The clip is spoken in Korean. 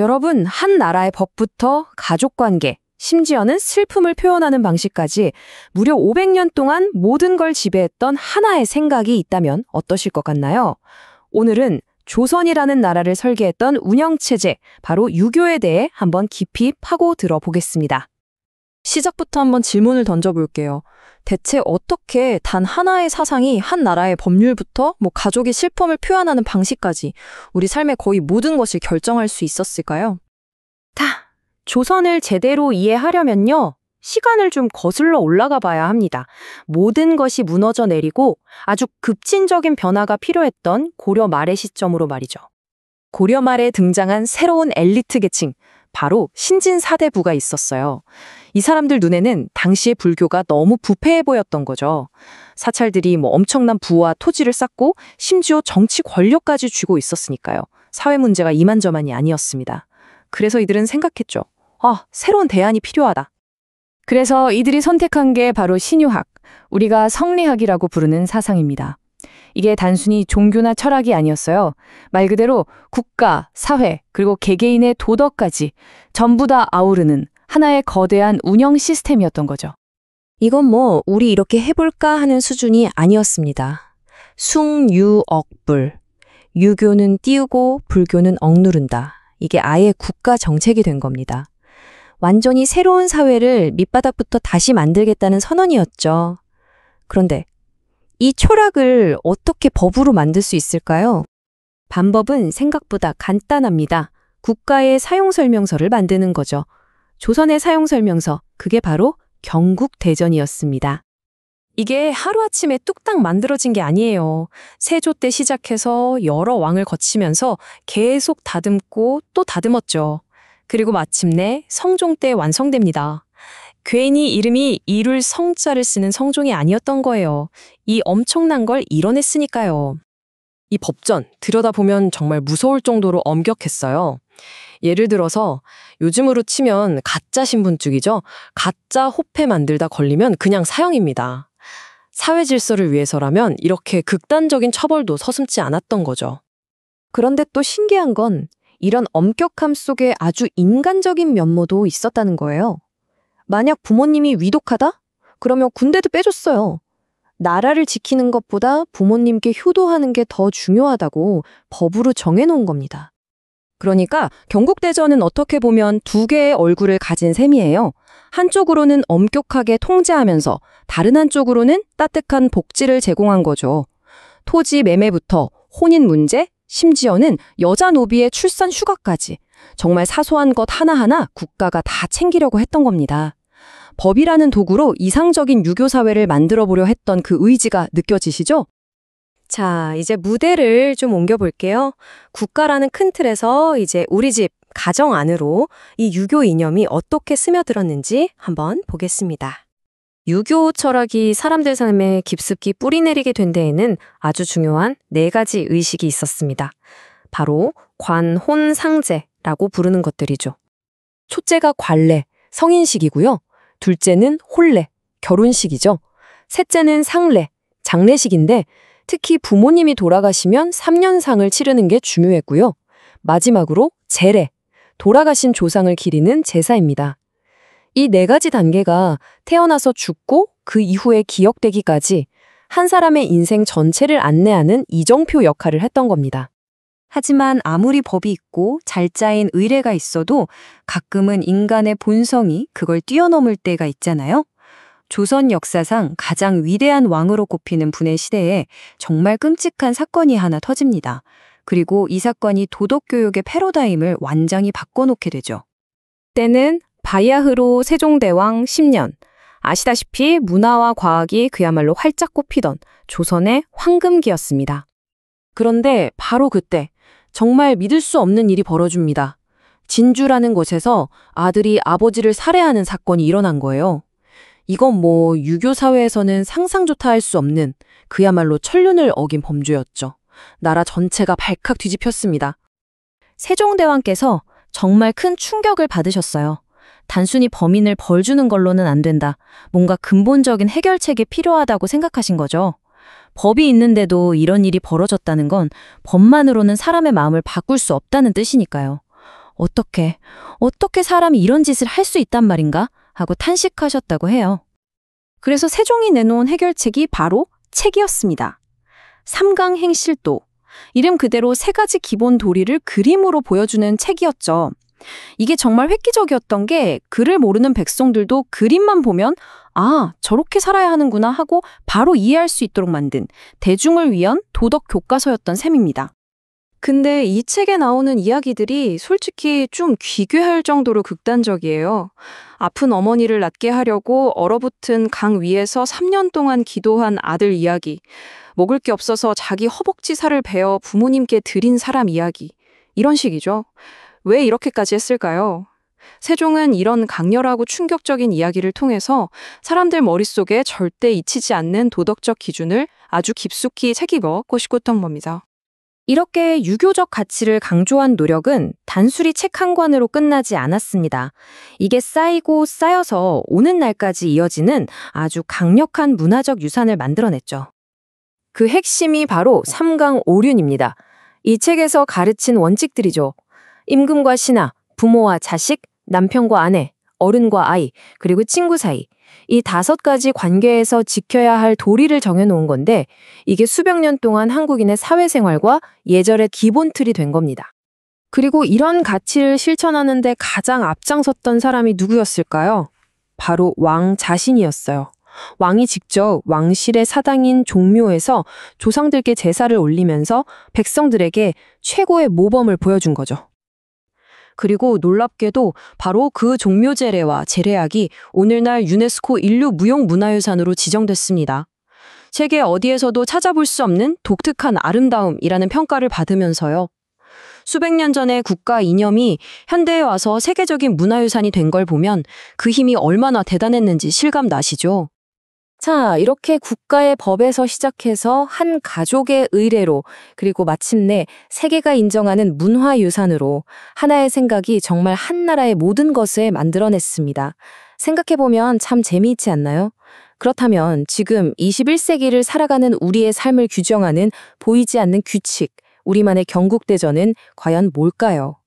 여러분, 한 나라의 법부터 가족관계, 심지어는 슬픔을 표현하는 방식까지 무려 500년 동안 모든 걸 지배했던 하나의 생각이 있다면 어떠실 것 같나요? 오늘은 조선이라는 나라를 설계했던 운영체제, 바로 유교에 대해 한번 깊이 파고 들어보겠습니다. 시작부터 한번 질문을 던져볼게요. 대체 어떻게 단 하나의 사상이 한 나라의 법률부터 가족의 슬픔을 표현하는 방식까지 우리 삶의 거의 모든 것을 결정할 수 있었을까요? 조선을 제대로 이해하려면요, 시간을 좀 거슬러 올라가 봐야 합니다. 모든 것이 무너져 내리고 아주 급진적인 변화가 필요했던 고려 말의 시점으로 말이죠. 고려 말에 등장한 새로운 엘리트 계층, 바로 신진사대부가 있었어요. 이 사람들 눈에는 당시의 불교가 너무 부패해 보였던 거죠. 사찰들이 엄청난 부와 토지를 쌓고 심지어 정치 권력까지 쥐고 있었으니까요. 사회 문제가 이만저만이 아니었습니다. 그래서 이들은 생각했죠. 새로운 대안이 필요하다. 그래서 이들이 선택한 게 바로 신유학, 우리가 성리학이라고 부르는 사상입니다. 이게 단순히 종교나 철학이 아니었어요. 말 그대로 국가, 사회, 그리고 개개인의 도덕까지 전부 다 아우르는 하나의 거대한 운영 시스템이었던 거죠. 이건 우리 이렇게 해볼까 하는 수준이 아니었습니다. 숭유억불. 유교는 띄우고 불교는 억누른다. 이게 아예 국가 정책이 된 겁니다. 완전히 새로운 사회를 밑바닥부터 다시 만들겠다는 선언이었죠. 그런데 이 철학을 어떻게 법으로 만들 수 있을까요? 방법은 생각보다 간단합니다. 국가의 사용설명서를 만드는 거죠. 조선의 사용설명서, 그게 바로 경국대전이었습니다. 이게 하루아침에 뚝딱 만들어진 게 아니에요. 세조 때 시작해서 여러 왕을 거치면서 계속 다듬고 또 다듬었죠. 그리고 마침내 성종 때 완성됩니다. 괜히 이름이 이룰 성자를 쓰는 성종이 아니었던 거예요. 이 엄청난 걸 이뤄냈으니까요. 이 법전 들여다보면 정말 무서울 정도로 엄격했어요. 예를 들어서 요즘으로 치면 가짜 신분증이죠. 가짜 호패 만들다 걸리면 그냥 사형입니다. 사회 질서를 위해서라면 이렇게 극단적인 처벌도 서슴지 않았던 거죠. 그런데 또 신기한 건 이런 엄격함 속에 아주 인간적인 면모도 있었다는 거예요. 만약 부모님이 위독하다? 그러면 군대도 빼줬어요. 나라를 지키는 것보다 부모님께 효도하는 게 더 중요하다고 법으로 정해놓은 겁니다. 그러니까 경국대전은 어떻게 보면 두 개의 얼굴을 가진 셈이에요. 한쪽으로는 엄격하게 통제하면서 다른 한쪽으로는 따뜻한 복지를 제공한 거죠. 토지 매매부터 혼인 문제, 심지어는 여자 노비의 출산 휴가까지 정말 사소한 것 하나하나 국가가 다 챙기려고 했던 겁니다. 법이라는 도구로 이상적인 유교 사회를 만들어 보려 했던 그 의지가 느껴지시죠? 자, 이제 무대를 좀 옮겨볼게요. 국가라는 큰 틀에서 이제 우리 집, 가정 안으로 이 유교 이념이 어떻게 스며들었는지 한번 보겠습니다. 유교 철학이 사람들 삶에 깊숙이 뿌리내리게 된 데에는 아주 중요한 4가지 의식이 있었습니다. 바로 관혼상제라고 부르는 것들이죠. 첫째가 관례, 성인식이고요. 둘째는 혼례, 결혼식이죠. 셋째는 상례, 장례식인데 특히 부모님이 돌아가시면 3년상을 치르는 게 중요했고요. 마지막으로 제례, 돌아가신 조상을 기리는 제사입니다. 이 4가지 단계가 태어나서 죽고 그 이후에 기억되기까지 한 사람의 인생 전체를 안내하는 이정표 역할을 했던 겁니다. 하지만 아무리 법이 있고 잘 짜인 의례가 있어도 가끔은 인간의 본성이 그걸 뛰어넘을 때가 있잖아요. 조선 역사상 가장 위대한 왕으로 꼽히는 분의 시대에 정말 끔찍한 사건이 하나 터집니다. 그리고 이 사건이 도덕교육의 패러다임을 완전히 바꿔놓게 되죠. 때는 바야흐로 세종대왕 10년. 아시다시피 문화와 과학이 그야말로 활짝 꼽히던 조선의 황금기였습니다. 그런데 바로 그때 정말 믿을 수 없는 일이 벌어집니다. 진주라는 곳에서 아들이 아버지를 살해하는 사건이 일어난 거예요. 이건 유교 사회에서는 상상조차 할 수 없는 그야말로 천륜을 어긴 범죄였죠. 나라 전체가 발칵 뒤집혔습니다. 세종대왕께서 정말 큰 충격을 받으셨어요. 단순히 범인을 벌 주는 걸로는 안 된다. 뭔가 근본적인 해결책이 필요하다고 생각하신 거죠. 법이 있는데도 이런 일이 벌어졌다는 건 법만으로는 사람의 마음을 바꿀 수 없다는 뜻이니까요. 어떻게 사람이 이런 짓을 할 수 있단 말인가? 하고 탄식하셨다고 해요. 그래서 세종이 내놓은 해결책이 바로 책이었습니다. 삼강행실도. 이름 그대로 세 가지 기본 도리를 그림으로 보여주는 책이었죠. 이게 정말 획기적이었던 게 글을 모르는 백성들도 그림만 보면 아, 저렇게 살아야 하는구나 하고 바로 이해할 수 있도록 만든 대중을 위한 도덕 교과서였던 셈입니다. 근데 이 책에 나오는 이야기들이 솔직히 좀 귀괴할 정도로 극단적이에요. 아픈 어머니를 낫게 하려고 얼어붙은 강 위에서 3년 동안 기도한 아들 이야기, 먹을 게 없어서 자기 허벅지 살을 베어 부모님께 드린 사람 이야기, 이런 식이죠. 왜 이렇게까지 했을까요? 세종은 이런 강렬하고 충격적인 이야기를 통해서 사람들 머릿속에 절대 잊히지 않는 도덕적 기준을 아주 깊숙이 새기고 싶었던 겁니다. 이렇게 유교적 가치를 강조한 노력은 단순히 책 한 권으로 끝나지 않았습니다. 이게 쌓이고 쌓여서 오는 날까지 이어지는 아주 강력한 문화적 유산을 만들어냈죠. 그 핵심이 바로 삼강오륜입니다. 이 책에서 가르친 원칙들이죠. 임금과 신하, 부모와 자식, 남편과 아내, 어른과 아이, 그리고 친구 사이. 이 5가지 관계에서 지켜야 할 도리를 정해놓은 건데 이게 수백 년 동안 한국인의 사회생활과 예절의 기본 틀이 된 겁니다. 그리고 이런 가치를 실천하는 데 가장 앞장섰던 사람이 누구였을까요? 바로 왕 자신이었어요. 왕이 직접 왕실의 사당인 종묘에서 조상들께 제사를 올리면서 백성들에게 최고의 모범을 보여준 거죠. 그리고 놀랍게도 바로 그 종묘 제례와 제례악이 오늘날 유네스코 인류 무형문화유산으로 지정됐습니다. 세계 어디에서도 찾아볼 수 없는 독특한 아름다움이라는 평가를 받으면서요. 수백 년 전의 국가 이념이 현대에 와서 세계적인 문화유산이 된 걸 보면 그 힘이 얼마나 대단했는지 실감 나시죠? 자, 이렇게 국가의 법에서 시작해서 한 가족의 의례로 그리고 마침내 세계가 인정하는 문화유산으로 하나의 생각이 정말 한 나라의 모든 것을 만들어냈습니다. 생각해보면 참 재미있지 않나요? 그렇다면 지금 21세기를 살아가는 우리의 삶을 규정하는 보이지 않는 규칙, 우리만의 경국대전은 과연 뭘까요?